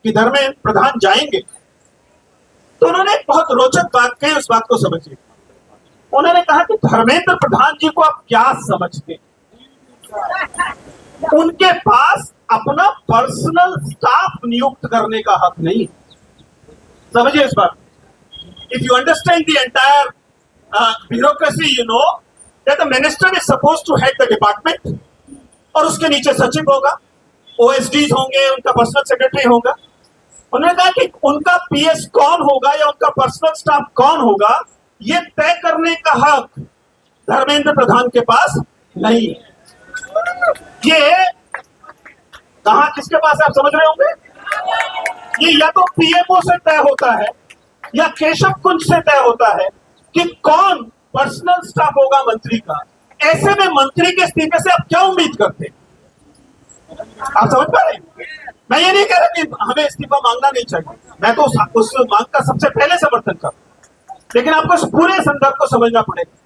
कि धर्मेंद्र प्रधान जाएंगे तो उन्होंने एक बहुत रोचक बात कही, उस बात को समझिए। उन्होंने कहा कि धर्मेंद्र प्रधान जी को आप क्या समझते हैं, उनके पास अपना पर्सनल स्टाफ नियुक्त करने का हक नहीं। समझिए इस बात। If you understand the entire bureaucracy, you know that the minister is suppose to head the department, और उसके नीचे सचिव होगा, ओएसडीज होंगे, उनका पर्सनल सेक्रेटरी होगा। उन्होंने कहा कि उनका पीएस कौन होगा या उनका पर्सनल स्टाफ कौन होगा, ये तय करने का हक धर्मेंद्र प्रधान के पास नहीं है। ये कहां किसके पास है, आप समझ रहे होंगे। ये या तो पीएमओ से तय होता है या केशव कुंज से तय होता है कि कौन पर्सनल स्टाफ होगा मंत्री का। ऐसे में मंत्री के इस्तीफे से आप क्या उम्मीद करते हैं, आप समझ पा रहे हैं। मैं ये नहीं कह रहा कि हमें इस्तीफा मांगना नहीं चाहिए, मैं तो उस मांग का सबसे पहले समर्थन करता, लेकिन आपको इस पूरे संदर्भ को समझना पड़ेगा।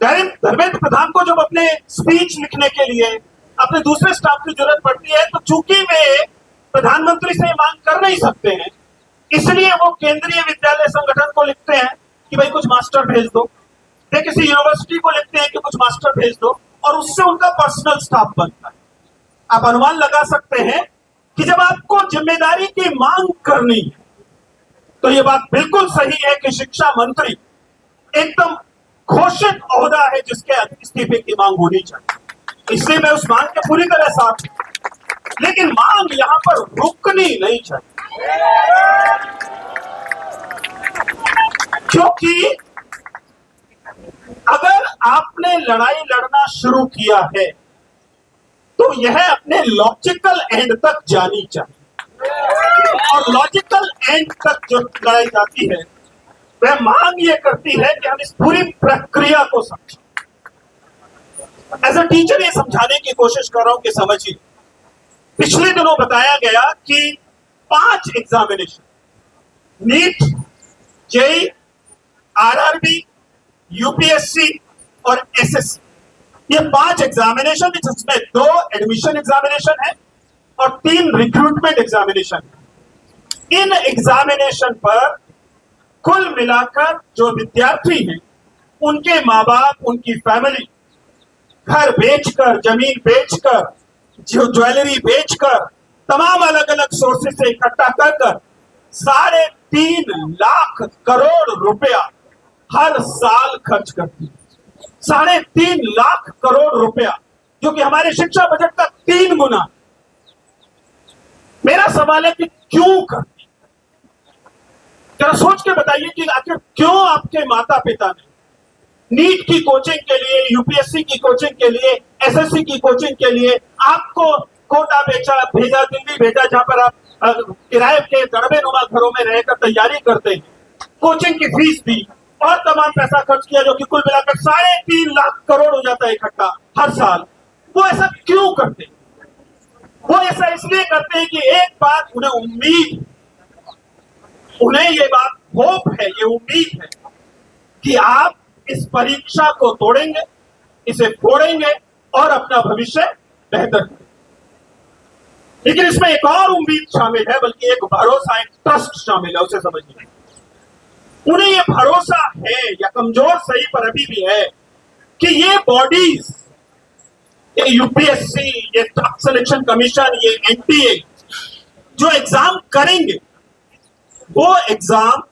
धर्मेंद्र प्रधान को जब अपने स्पीच लिखने के लिए अपने दूसरे स्टाफ की जरूरत पड़ती है, तो चूंकि वे प्रधानमंत्री से मांग कर नहीं सकते हैं, इसलिए वो केंद्रीय विद्यालय संगठन को लिखते हैं कि भाई कुछ मास्टर भेज दो, वे किसी यूनिवर्सिटी को लिखते हैं कि कुछ मास्टर भेज दो, और उससे उनका पर्सनल स्टाफ बनता है। आप अनुमान लगा सकते हैं कि जब आपको जिम्मेदारी की मांग करनी है, तो यह बात बिल्कुल सही है कि शिक्षा मंत्री एकदम घोषित ओहदा है जिसके इस्तीफे की मांग होनी चाहिए। इसलिए मैं उस मांग के पूरी तरह साथ हूं, लेकिन मांग यहां पर रुकनी नहीं चाहिए, क्योंकि अगर आपने लड़ाई लड़ना शुरू किया है तो यह अपने लॉजिकल एंड तक जानी चाहिए, और लॉजिकल एंड तक जो लड़ाई जाती है वह मांग ये करती है कि हम इस पूरी प्रक्रिया को समझें। एज अ टीचर ये समझाने की कोशिश कर रहा हूं कि समझिए, पिछले दिनों बताया गया कि 5 examination, NEET, JE, RRB, UPSC और एसएससी, ये 5 एग्जामिनेशन, जिसमें 2 एडमिशन एग्जामिनेशन है और 3 रिक्रूटमेंट एग्जामिनेशन है। इन एग्जामिनेशन पर कुल मिलाकर जो विद्यार्थी हैं, उनके माँ बाप, उनकी फैमिली घर बेचकर, जमीन बेचकर, ज्वेलरी बेचकर, तमाम अलग अलग सोर्सेस से इकट्ठा कर 3.5 लाख करोड़ रुपया हर साल खर्च करती है। 3.5 लाख करोड़ रुपया, जो कि हमारे शिक्षा बजट का 3 गुना। मेरा सवाल है कि क्यों करती, जरा सोच के बताइए कि आखिर क्यों आपके माता पिता ने नीट की कोचिंग के लिए, यूपीएससी की कोचिंग के लिए, एसएससी की कोचिंग के लिए आपको कोटा भेजा, दिल्ली भेजा, जहां पर आप किराए के गड़बेनुमा घरों में रहकर तैयारी करते हैं, कोचिंग की फीस दी और तमाम पैसा खर्च किया, जो कि कुल मिलाकर 3.5 लाख करोड़ हो जाता है इकट्ठा हर साल। वो ऐसा क्यों करते हैं? वो ऐसा इसलिए करते हैं कि एक बात उन्हें उम्मीद, उन्हें ये बात होप है, ये उम्मीद है कि आप इस परीक्षा को तोड़ेंगे, इसे फोड़ेंगे और अपना भविष्य बेहतर करेंगे। लेकिन इसमें एक और उम्मीद शामिल है, बल्कि एक भरोसा, एक ट्रस्ट शामिल है, उसे समझिए। उन्हें ये भरोसा है, या कमजोर सही पर अभी भी है, कि ये बॉडीज, ये यूपीएससी, ये स्टाफ सिलेक्शन कमीशन, ये एनटीए जो एग्जाम करेंगे, वो एग्जाम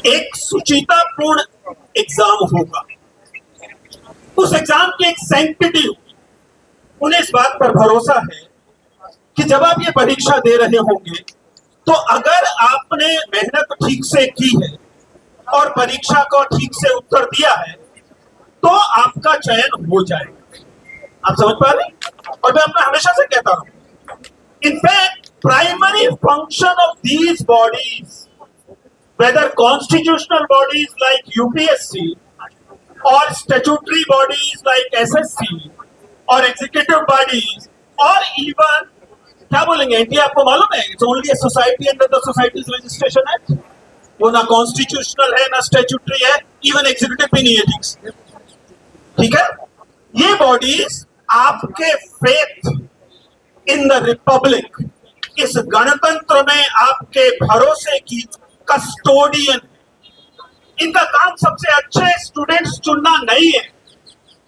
एक सुचितापूर्ण एग्जाम होगा। उस एग्जाम की एक सैंक्टिटी होगी। उन्हें इस बात पर भरोसा है कि जब आप ये परीक्षा दे रहे होंगे, तो अगर आपने मेहनत ठीक से की है और परीक्षा को ठीक से उत्तर दिया है, तो आपका चयन हो जाएगा। आप समझ पा रहे हैं? और मैं अपना हमेशा से कहता हूं, in fact primary function of these bodies, whether constitutional bodies like UPSC or statutory bodies like SSC or executive bodies or even, क्या बोलेंगे, एनटीए आपको मालूम है, it's only a society under the societies registration act. वो ना constitutional है, ना statutory है, इवन एग्जीक्यूटिव भी नहीं है ठीक से। ठीक है, ये बॉडीज आपके फेथ इन द रिपब्लिक, इस गणतंत्र में आपके भरोसे की कस्टोडियन। इनका काम सबसे अच्छे स्टूडेंट्स चुनना नहीं है,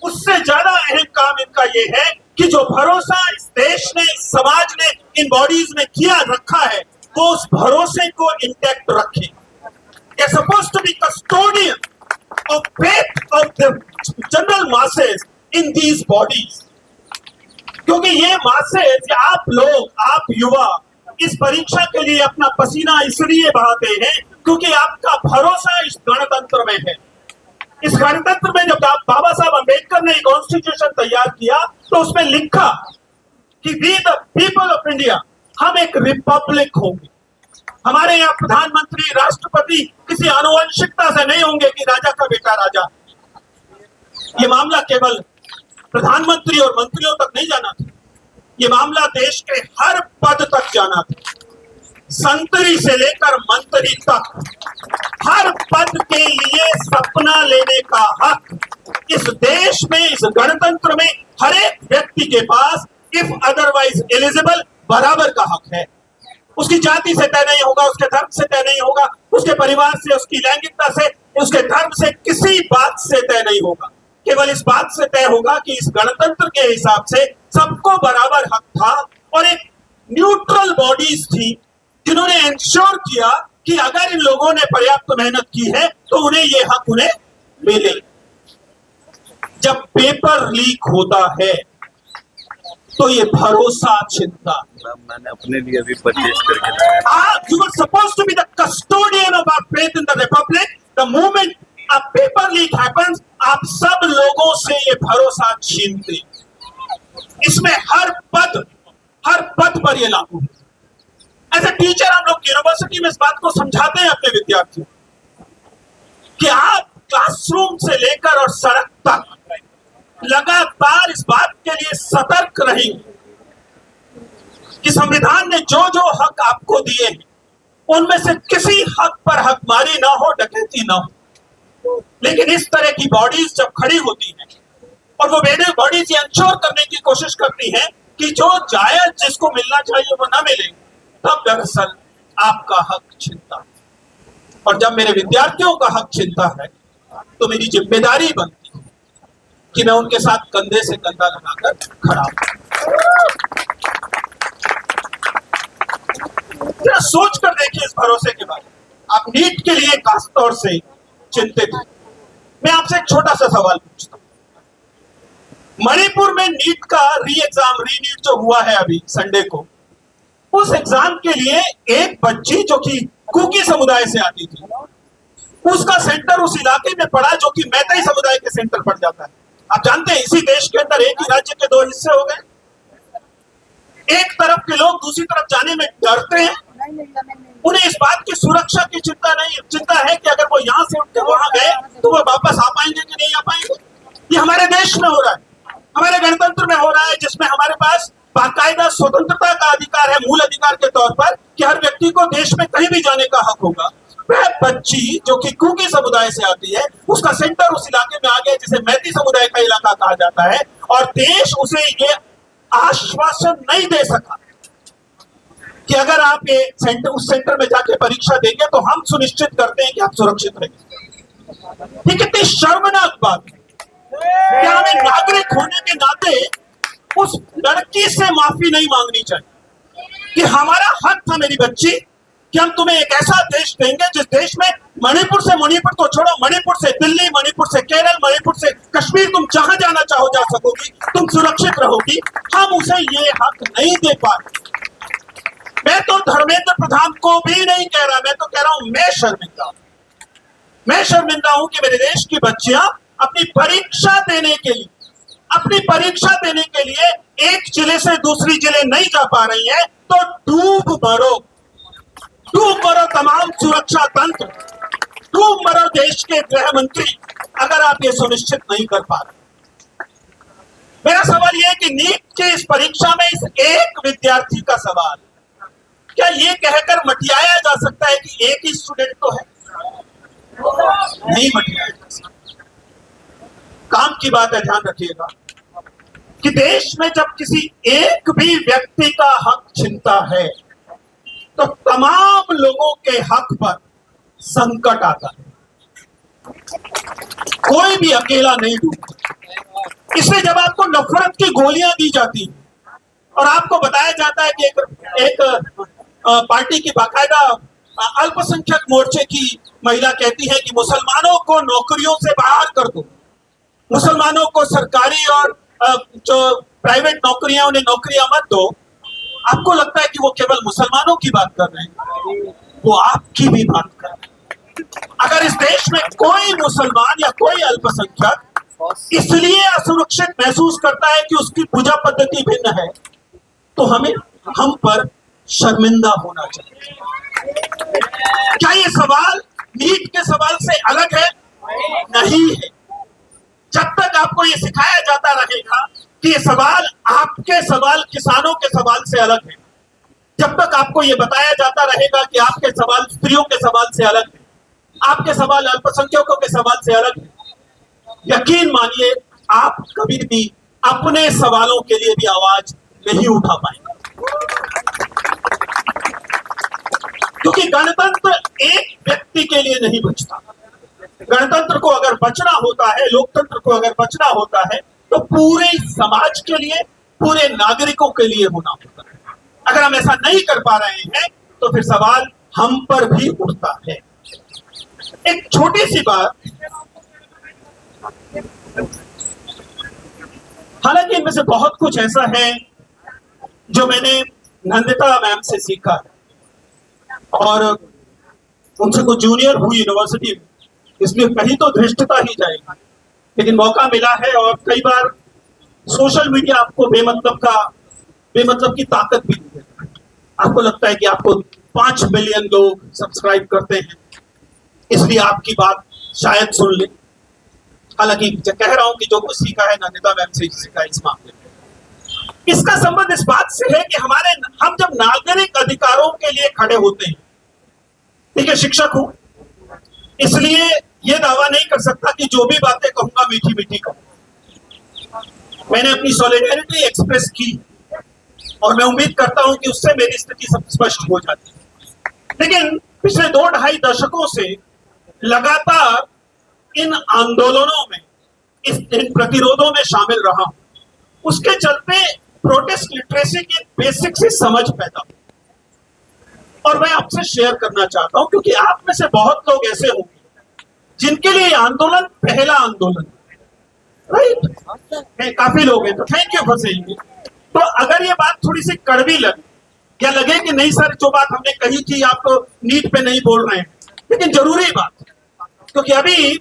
उससे ज्यादा अहम काम इनका ये है कि जो भरोसा इस देश ने, इस समाज ने इन बॉडीज में किया रखा है, वो उस भरोसे को इंटैक्ट रखें। They are supposed to be custodian of faith of the general masses in these bodies. क्योंकि ये masses, आप लोग, आप युवा इस परीक्षा के लिए अपना पसीना इसलिए बहाते हैं क्योंकि आपका भरोसा इस गणतंत्र में है। इस गणतंत्र में जब बाबा साहब अंबेडकर ने कॉन्स्टिट्यूशन तैयार किया तो उसमें लिखा कि we the people of India, हम एक रिपब्लिक होंगे। हमारे यहाँ प्रधानमंत्री, राष्ट्रपति किसी आनुवंशिकता से नहीं होंगे कि राजा का बेटा राजा। ये मामला केवल प्रधानमंत्री और मंत्रियों तक नहीं जाना था, ये मामला देश के हर पद तक जाना था। संतरी से लेकर मंत्री तक हर पद के लिए सपना लेने का हक इस देश में, इस गणतंत्र में हर एक व्यक्ति के पास इफ अदरवाइज एलिजिबल बराबर का हक है। उसकी जाति से तय नहीं होगा, उसके धर्म से तय नहीं होगा, उसके परिवार से, उसकी लैंगिकता से, उसके धर्म से, किसी बात से तय नहीं होगा। केवल इस बात से तय होगा कि इस गणतंत्र के हिसाब से सबको बराबर हक था और एक न्यूट्रल बॉडीज थी जिन्होंने इंश्योर किया कि अगर इन लोगों ने पर्याप्त मेहनत की है तो उन्हें ये हक उन्हें मिले। जब पेपर लीक होता है तो ये भरोसा छिनता। मैंने अपने लिए भी परचेज करके लाया। You were supposed to be the custodian of our faith in the republic. The moment a paper leak happens, आप सब लोगों से ये भरोसा छीनते। इसमें हर पद पर ये लागू है। एज ए टीचर हम लोग यूनिवर्सिटी में इस बात को समझाते हैं अपने विद्यार्थियों कि आप क्लासरूम से लेकर और सड़क तक लगातार इस बात के लिए सतर्क रहेंगे कि संविधान ने जो जो हक आपको दिए हैं उनमें से किसी हक पर हकमारी ना हो, डकैती ना हो। लेकिन इस तरह की बॉडीज जब खड़ी होती हैं और वो बॉडीज ये इंश्योर करने की कोशिश करती हैं कि जो जायज जिसको मिलना चाहिए वो ना मिले, तब दरअसल आपका हक छिनता है। और जब मेरे विद्यार्थियों का हक छिनता है तो मेरी जिम्मेदारी बनती है कि मैं उनके साथ कंधे से कंधा लगाकर खड़ा हूं। जरा सोच कर देखिए इस भरोसे के बारे में। आप नीट के लिए खास तौर से चिंतित हैं। मैं आपसे एक छोटा सा सवाल पूछता हूं। मणिपुर में नीट का रीनीट जो हुआ है अभी संडे को, उस एग्जाम के लिए एक बच्ची जो कि कुकी समुदाय से आती थी, उसका सेंटर उस इलाके में पड़ा जो कि मैतेई समुदाय के सेंटर पड़ जाता है। आप जानते हैं इसी देश के अंदर एक ही राज्य के दो हिस्से हो गए। एक तरफ के लोग दूसरी तरफ जाने में डरते हैं, उन्हें इस बात की सुरक्षा की चिंता है कि अगर वो यहाँ से उठ के वहां गए तो वो वापस आ पाएंगे कि नहीं आ पाएंगे। ये हमारे देश में हो रहा है, हमारे गणतंत्र में हो रहा है, जिसमें हमारे पास बाकायदा स्वतंत्रता का अधिकार है, मूल अधिकार के तौर पर कि हर व्यक्ति को देश में कहीं भी जाने का हक होगा। वह बच्ची जो कि कुकी समुदाय से आती है, उसका सेंटर उस इलाके में आ गया जिसे मैती समुदाय का इलाका कहा जाता है, और देश उसे ये आश्वासन नहीं दे सका कि अगर आप उस सेंटर में जाके परीक्षा देंगे तो हम सुनिश्चित करते हैं कि आप सुरक्षित रहेंगे। ये कितनी शर्मनाक बात है। क्या हमें नागरिक होने के नाते उस लड़की से माफी नहीं मांगनी चाहिए कि हमारा हक था मेरी बच्ची कि हम तुम्हें एक ऐसा देश देंगे जिस देश में मणिपुर तो छोड़ो, मणिपुर से दिल्ली, मणिपुर से केरल, मणिपुर से कश्मीर, तुम जहां जाना चाहो जा सकोगी, तुम सुरक्षित रहोगी। हम उसे ये हक नहीं दे पाए। मैं तो धर्मेंद्र प्रधान को भी नहीं कह रहा, मैं तो कह रहा हूं मैं शर्मिंदा हूं कि मेरे देश की बच्चियां अपनी परीक्षा देने के लिए एक जिले से दूसरी जिले नहीं जा पा रही है, तो डूब मरो तमाम सुरक्षा तंत्र, डूब मरो देश के गृह मंत्री, अगर आप ये सुनिश्चित नहीं कर पा रहे। मेरा सवाल यह है कि नीट के इस परीक्षा में इस एक विद्यार्थी का सवाल क्या ये कहकर मटियाया जा सकता है कि एक ही स्टूडेंट तो है? नहीं मटियाया जा सकता। काम की बात है, ध्यान रखिएगा। कि देश में जब किसी एक भी व्यक्ति का हक छिनता है तो तमाम लोगों के हक पर संकट आता है, कोई भी अकेला नहीं डूबता। इसलिए जब आपको नफरत की गोलियां दी जाती हैं और आपको बताया जाता है कि एक पार्टी की बाकायदा अल्पसंख्यक मोर्चे की महिला कहती है कि मुसलमानों को नौकरियों से बाहर कर दो, मुसलमानों को सरकारी और जो प्राइवेट नौकरियां उन्हें नौकरियां मत दो, आपको लगता है कि वो केवल मुसलमानों की बात कर रहे हैं, वो आपकी भी बात कर रहे हैं। अगर इस देश में कोई मुसलमान या कोई अल्पसंख्यक इसलिए असुरक्षित महसूस करता है कि उसकी पूजा पद्धति भिन्न है, तो हम पर शर्मिंदा होना चाहिए। क्या ये सवाल नीट के सवाल से अलग है? नहीं है। जब तक आपको ये सिखाया जाता रहेगा कि ये सवाल आपके सवाल किसानों के सवाल से अलग है, जब तक आपको ये बताया जाता रहेगा कि आपके सवाल स्त्रियों के सवाल से अलग है, आपके सवाल अल्पसंख्यकों के सवाल से अलग है, यकीन मानिए आप कभी भी अपने सवालों के लिए भी आवाज नहीं उठा पाएंगे। क्योंकि गणतंत्र एक व्यक्ति के लिए नहीं बचता। गणतंत्र को अगर बचना होता है, लोकतंत्र को अगर बचना होता है, तो पूरे समाज के लिए, पूरे नागरिकों के लिए होना होता है। अगर हम ऐसा नहीं कर पा रहे हैं तो फिर सवाल हम पर भी उठता है। एक छोटी सी बात, हालांकि इनमें से बहुत कुछ ऐसा है जो मैंने नंदिता मैम से सीखा है और उनसे कुछ जूनियर हुई यूनिवर्सिटी में, इसलिए कहीं तो धृष्टता ही जाएगी, लेकिन मौका मिला है। और कई बार सोशल मीडिया आपको बेमतलब की ताकत भी देता है। आपको लगता है कि आपको 5 बिलियन लोग सब्सक्राइब करते हैं, इसलिए आपकी बात शायद सुन ले। हालांकि कह रहा हूं कि जो कुछ सीखा है नंदिता मैम से सीखा है इस मामले में। इसका संबंध इस बात से है कि हम जब नागरिक अधिकारों के लिए खड़े होते हैं, ठीक है, शिक्षक हूं इसलिए यह दावा नहीं कर सकता कि जो भी बातें कहूंगा मीठी मीठी कहूंगा। मैंने अपनी सॉलिडेरिटी एक्सप्रेस की और मैं उम्मीद करता हूं कि उससे मेरी स्थिति सब स्पष्ट हो जाती है। लेकिन पिछले 2-2.5 दशकों से लगातार इन आंदोलनों में, इन प्रतिरोधों में शामिल रहा हूं, उसके चलते प्रोटेस्ट लिटरेसी की बेसिक से समझ पैदा हुई और मैं आपसे शेयर करना चाहता हूं, क्योंकि आप में से बहुत लोग ऐसे होंगे जिनके लिए आंदोलन पहला आंदोलन, राइट? काफी लोग हैं, तो thank you for saying it. तो अगर ये बात थोड़ी सी कड़वी लगे या लगे कि नहीं सर जो बात हमने कही थी आप तो नीट पे नहीं बोल रहे हैं, लेकिन जरूरी बात, क्योंकि अभी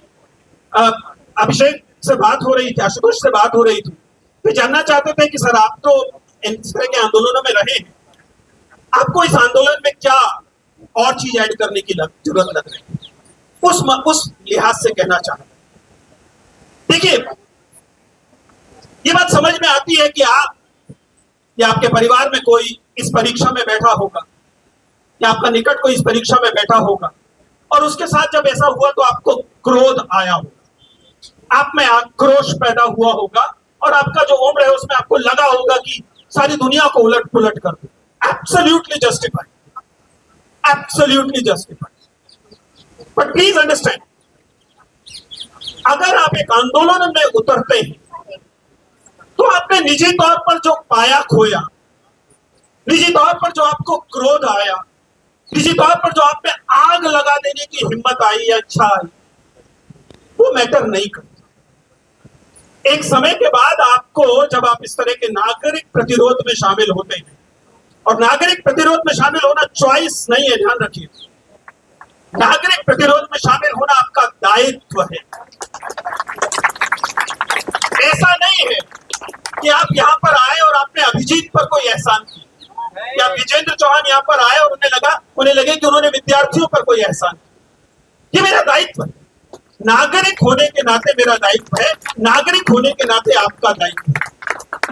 अभिषेक से बात हो रही थी, आशुतोष से बात हो रही थी, वे जानना चाहते थे कि सर आप तो इस तरह के आंदोलनों में रहे हैं, आपको इस आंदोलन में क्या और चीज ऐड करने की जरूरत लग रही है? उस लिहाज से कहना चाहता हूं। देखिए, ये बात समझ में आती है कि आप या आपके परिवार में कोई इस परीक्षा में बैठा होगा या आपका निकट कोई इस परीक्षा में बैठा होगा और उसके साथ जब ऐसा हुआ तो आपको क्रोध आया होगा, आप में आक्रोश पैदा हुआ होगा और आपका जो उम्र है उसमें आपको लगा होगा कि सारी दुनिया को उलट पुलट कर दो। Absolutely justified. Absolutely justified. But please understand, अगर आप एक आंदोलन में उतरते हैं तो आपने निजी तौर पर जो पाया खोया, निजी तौर पर जो आपको क्रोध आया, निजी तौर पर जो आप पे आग लगा देने की हिम्मत आई या इच्छा आई, वो मैटर नहीं करता। एक समय के बाद आपको, जब आप इस तरह के नागरिक प्रतिरोध में शामिल होते हैं, और नागरिक प्रतिरोध में शामिल होना चॉइस नहीं है, ध्यान रखिए, नागरिक प्रतिरोध में शामिल होना आपका दायित्व है। ऐसा नहीं है कि आप यहां पर आए और आपने अभिजीत पर कोई एहसान किया, या विजेंद्र चौहान यहां पर आए और उन्हें लगे कि उन्होंने विद्यार्थियों पर कोई एहसान किया। ये मेरा दायित्व है, नागरिक होने के नाते मेरा दायित्व है, नागरिक होने के नाते आपका दायित्व है।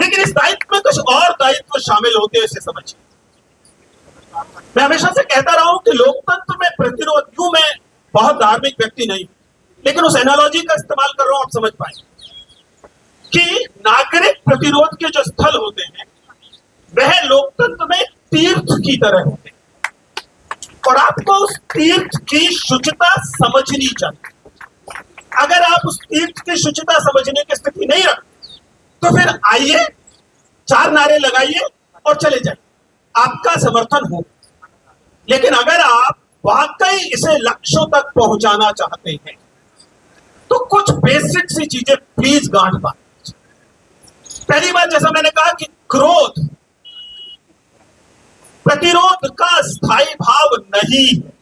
लेकिन इस दायित्व में कुछ और दायित्व शामिल होते हैं, इसे समझिए। मैं हमेशा से कहता रहा हूं कि लोकतंत्र में प्रतिरोध, क्यों, मैं बहुत धार्मिक व्यक्ति नहीं, लेकिन उस एनालॉजी का इस्तेमाल कर रहा हूं, आप समझ पाएंगे। कि नागरिक प्रतिरोध के जो स्थल होते हैं वह लोकतंत्र में तीर्थ की तरह होते हैं और आपको उस तीर्थ की शुचिता समझनी चाहिए। अगर आप उस तीर्थ की शुचिता समझने की स्थिति नहीं रखते तो फिर आइए, 4 नारे लगाइए और चले जाइए, आपका समर्थन हो। लेकिन अगर आप वाकई इसे लक्ष्यों तक पहुंचाना चाहते हैं तो कुछ बेसिक सी चीजें प्लीज गांठ बांध। पहली बात, जैसा मैंने कहा कि क्रोध प्रतिरोध का स्थायी भाव नहीं है।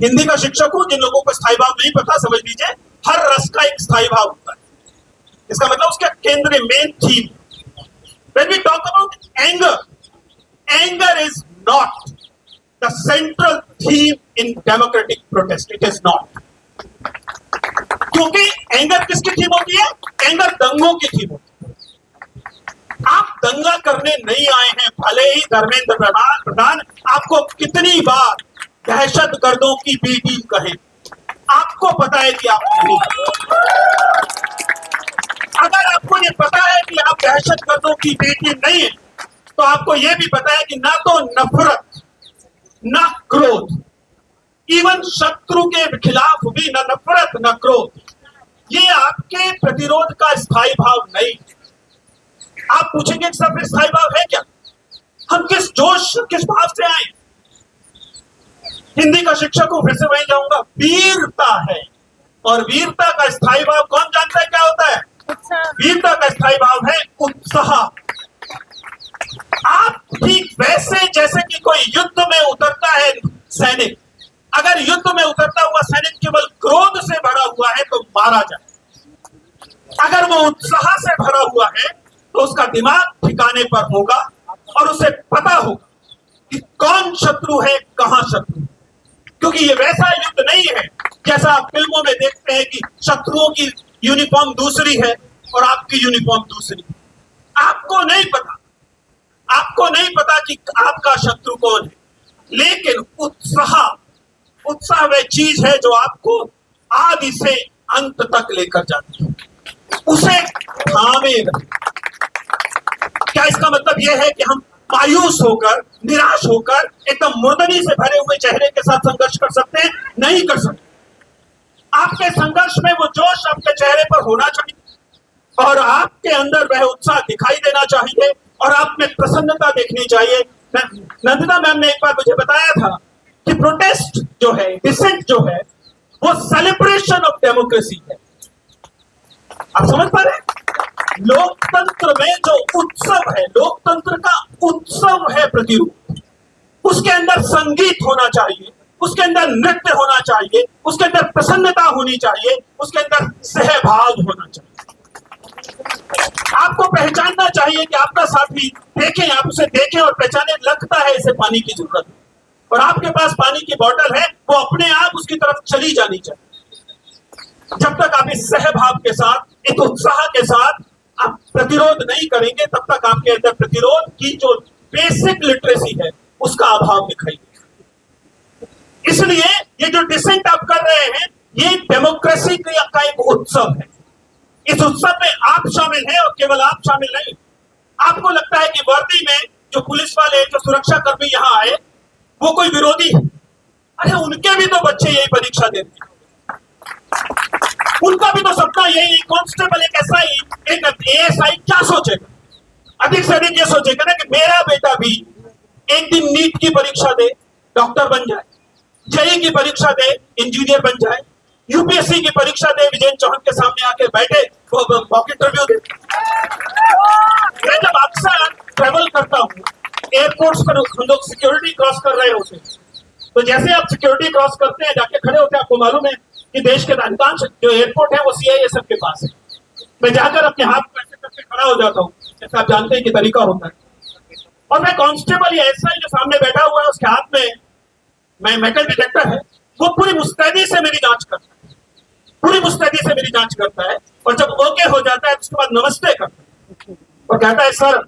हिंदी का शिक्षक हूं, जिन लोगों को स्थायी भाव नहीं पता समझ लीजिए, हर रस का एक स्थायी भाव होता है। इसका मतलब उसका केंद्र main theme. When we talk about anger, anger is not the central theme in democratic protest. It is not. क्योंकि एंगर किसकी थीम होती है? एंगर दंगों की थीम होती है। आप दंगा करने नहीं आए हैं, भले ही धर्मेंद्र प्रधान आपको कितनी बार दहशत गर्दों की बेटी कहें, आपको पता है कि आप नहीं। अगर आपको ये पता है कि आप दहशत गर्दों की बेटी नहीं है तो आपको ये भी पता है कि ना तो नफरत ना क्रोध, इवन शत्रु के खिलाफ भी ना नफरत ना क्रोध, ये आपके प्रतिरोध का स्थायी भाव नहीं। आप पूछेंगे कि सब स्थायी भाव है क्या? हम किस जोश किस भाव से आए? हिंदी का शिक्षक हूं, फिर से वहीं जाऊंगा। वीरता है, और वीरता का स्थायी भाव कौन जानता है क्या होता है? वीरता का स्थायी भाव है उत्साह। आप ठीक वैसे जैसे कि कोई युद्ध में उतरता है सैनिक, अगर युद्ध में उतरता हुआ सैनिक केवल क्रोध से भरा हुआ है तो मारा जाए। अगर वो उत्साह से भरा हुआ है तो उसका दिमाग ठिकाने पर होगा और उसे पता होगा कि कौन शत्रु है, कहां शत्रु। क्योंकि ये वैसा युद्ध नहीं है जैसा आप फिल्मों में देखते हैं कि शत्रुओं की यूनिफॉर्म दूसरी है और आपकी यूनिफॉर्म दूसरी। आपको नहीं पता, आपको नहीं पता कि आपका शत्रु कौन है, लेकिन उत्साह वह चीज है जो आपको आदि से अंत तक लेकर जाती है। उसे थामे रखें। क्या इसका मतलब यह है कि हम मायूस होकर, निराश होकर, एकदम मुर्दनी से भरे हुए चेहरे के साथ संघर्ष कर सकते हैं? नहीं कर सकते। आपके संघर्ष में वो जोश आपके चेहरे पर होना चाहिए और आपके अंदर वह उत्साह दिखाई देना चाहिए और आप में प्रसन्नता देखनी चाहिए। नंदिता मैम ने एक बार मुझे बताया था कि प्रोटेस्ट जो है, डिसेंट जो है, वो सेलिब्रेशन ऑफ डेमोक्रेसी है। आप समझ पा रहे हैं? लोकतंत्र में जो उत्सव है, लोकतंत्र का उत्सव है प्रतिरोध। उसके अंदर संगीत होना चाहिए, उसके अंदर नृत्य होना चाहिए, उसके अंदर प्रसन्नता होनी चाहिए, उसके अंदर सहभाग होना चाहिए। आपको पहचानना चाहिए कि आपका साथी, देखें, आप उसे देखें और पहचाने, लगता है इसे पानी की जरूरत है और आपके पास पानी की बोतल है, वो अपने आप उसकी तरफ चली जानी चाहिए। जब तक आप इस सहभाव के साथ, इस उत्साह के साथ आप प्रतिरोध नहीं करेंगे, तब तक आपके अंदर प्रतिरोध की जो बेसिक लिटरेसी है उसका अभाव दिखाई देगा। इसलिए ये जो डिसेंट आप कर रहे हैं, ये डेमोक्रेसी का एक उत्सव है। इस उत्सव में आप शामिल हैं और केवल आप शामिल नहीं। आपको लगता है कि वर्दी में जो पुलिस वाले, जो सुरक्षा कर्मी यहाँ आए, वो कोई विरोधी है। अरे उनके भी तो बच्चे यही परीक्षा देते हैं, उनका भी तो सपना यही। कांस्टेबल, एक एसआई, एक एएसआई क्या सोचेगा? अधिक से अधिक ये सोचेगा ना कि मेरा बेटा भी एक दिन नीट की परीक्षा दे, डॉक्टर बन जाए, जेई की परीक्षा दे, इंजीनियर बन जाए, यूपीएससी की परीक्षा दे, विजय चौहान के सामने आके बैठे, वो मॉक इंटरव्यू दे। मैं जब अक्सर ट्रेवल करता हूँ, एयरपोर्ट्स पर हम लोग सिक्योरिटी क्रॉस कर रहे होते हैं, तो जैसे आप सिक्योरिटी क्रॉस करते हैं, जाके खड़े होते हैं, आपको मालूम है कि देश के अधिकांश जो एयरपोर्ट है वो सीआईएसएफ के पास है। मैं जाकर अपने हाथ को ऐसे करके खड़ा हो जाता हूँ, जैसे आप जानते हैं कि तरीका होता है, और मैं कांस्टेबल या एसआई जो सामने बैठा हुआ है उसके हाथ में मेटल डिटेक्टर है, वो पूरी मुस्तैदी से मेरी जांच करता है, पूरी मुस्तैदी से मेरी जांच करता है, और जब ओके हो जाता है उसके बाद नमस्ते करता है और कहता है, सर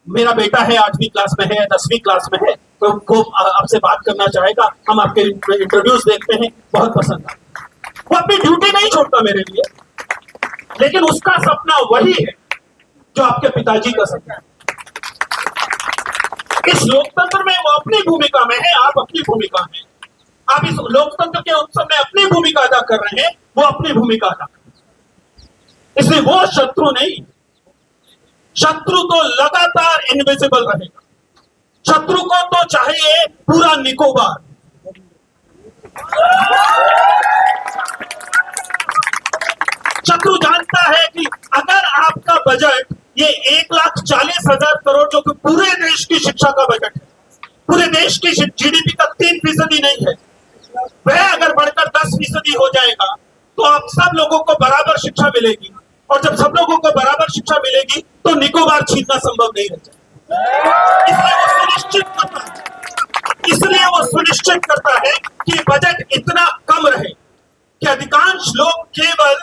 मेरा बेटा है 8वीं क्लास में है, 10वीं क्लास में है, तो वो आपसे बात करना चाहेगा, हम आपके इंटरव्यूज देखते हैं, बहुत पसंद आता है। वो अपनी ड्यूटी नहीं छोड़ता मेरे लिए, लेकिन उसका सपना वही है जो आपके पिताजी का सपना है। इस लोकतंत्र में वो अपनी भूमिका में है, आप अपनी भूमिका में। आप इस लोकतंत्र के उत्सव में अपनी भूमिका अदा कर रहे हैं, वो अपनी भूमिका अदा कर रहे हैं। इसलिए वो शत्रु नहीं, शत्रु तो लगातार इनविजिबल रहेगा। शत्रु को तो चाहिए पूरा निकोबार। शत्रु जानता है कि अगर आपका बजट ये 1,40,000 करोड़ जो कि पूरे देश की शिक्षा का बजट है, पूरे देश की जीडीपी का 3% नहीं है, वह अगर बढ़कर 10% हो जाएगा तो आप सब लोगों को बराबर शिक्षा मिलेगी। और जब सब लोगों को बराबर शिक्षा मिलेगी तो निकोबार छीनना संभव नहीं रह जाएगा। इसलिए वो सुनिश्चित करता है कि बजट इतना कम रहे कि अधिकांश लोग केवल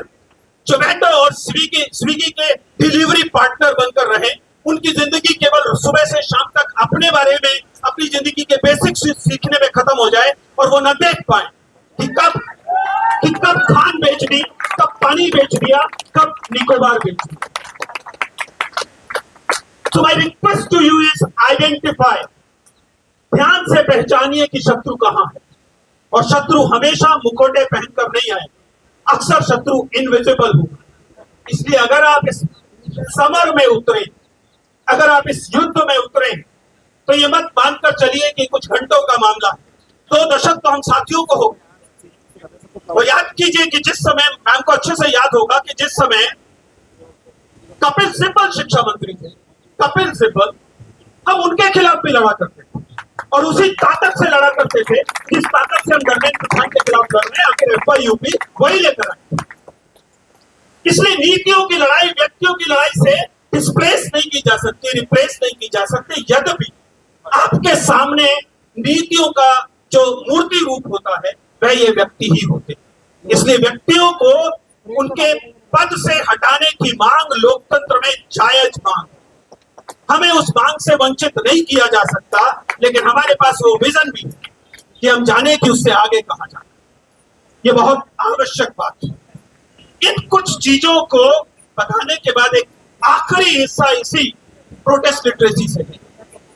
जोमेटो और स्विगी के डिलीवरी पार्टनर बनकर रहे। उनकी जिंदगी केवल सुबह से शाम तक अपने बारे में, अपनी जिंदगी के बेसिक्स सीखने में खत्म हो जाए और वो न देख पाए कि कब खान बेच दी, कब पानी बेच दिया, कब निकोबार बेच दिया। So my request to you is identify, ध्यान से पहचानिए कि शत्रु कहां है। और शत्रु हमेशा मुखौटे पहनकर नहीं आए, अक्सर शत्रु इनविजिबल होगा। इसलिए अगर आप इस समर में उतरे, अगर आप इस युद्ध में उतरे, तो ये मत मानकर चलिए कि कुछ घंटों का मामला है। 2 दशक तो हम साथियों को हो। वो याद कीजिए कि जिस समय, मैम को अच्छे से याद होगा कि जिस समय कपिल सिब्बल शिक्षा मंत्री थे, कपिल सिब्बल, हम उनके खिलाफ भी लड़ा करते थे और उसी ताकत से लड़ा करते थे जिस ताकत से हम धर्मेंद्र प्रधान के खिलाफ लड़ रहे हैं। आखिर एफआईयूपी वही लेकर आए। इसलिए नीतियों की लड़ाई व्यक्तियों की लड़ाई से डिस्प्लेस नहीं की जा सकती, रिप्लेस नहीं की जा सकती। यद्यपि आपके सामने नीतियों का जो मूर्ति रूप होता है वह ये व्यक्ति ही होते हैं। इसलिए व्यक्तियों को उनके पद से हटाने की मांग लोकतंत्र में जायज मांग, हमें उस मांग से वंचित नहीं किया जा सकता। लेकिन हमारे पास वो विजन भी है कि हम जाने कि उससे आगे कहां जाना। ये बहुत आवश्यक बात है। इन कुछ चीजों को बताने के बाद एक आखिरी हिस्सा इसी प्रोटेस्ट लिटरेसी से है।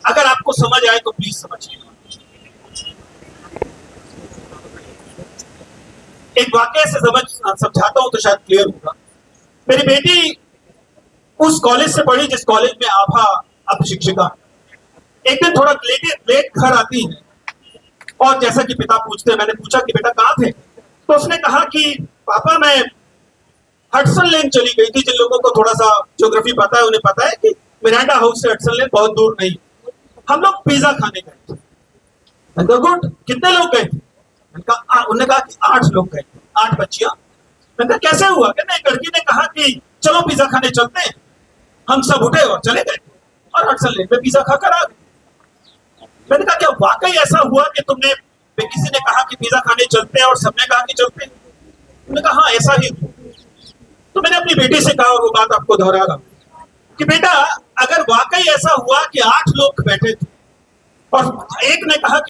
अगर आपको समझ आए तो प्लीज समझिए। एक वाकये से समझाता हूं तो शायद क्लियर होगा। मेरी बेटी उस कॉलेज से पढ़ी जिस कॉलेज में आभा अब शिक्षिका। एक दिन थोड़ा लेट घर आती है और जैसा कि पिता पूछते हैं, मैंने पूछा कि बेटा कहाँ थे, तो उसने कहा कि पापा मैं हडसन लेन चली गई थी। जिन लोगों को थोड़ा सा ज्योग्राफी पता है उन्हें पता है कि मिरांडा हाउस से हडसन लेन बहुत दूर नहीं। हम लोग पिज्जा खाने गए थे। गुड, कितने लोग गए थे? उन्होंने कहा कि 8 लोग गए, 8 बच्चियां। मैंने कहा कैसे हुआ? कहते एक लड़की ने कहा कि चलो पिज्जा खाने चलते हैं। हम सब उठे और चले गए और हडसन लेन में पिज्जा खाकर आ गए। मैंने कहा क्या वाकई ऐसा हुआ कि तुमने, किसी ने कहा कि पिज्जा खाने चलते हैं और सबने कहा कि चलते हैं? उन्होंने कहा हाँ ऐसा ही हुआ। तो मैंने अपनी बेटी से कहा और वो बात आपको दोहरा रहा हूं कि बेटा अगर वाकई ऐसा हुआ कि 8 लोग बैठे थे और एक ने कहा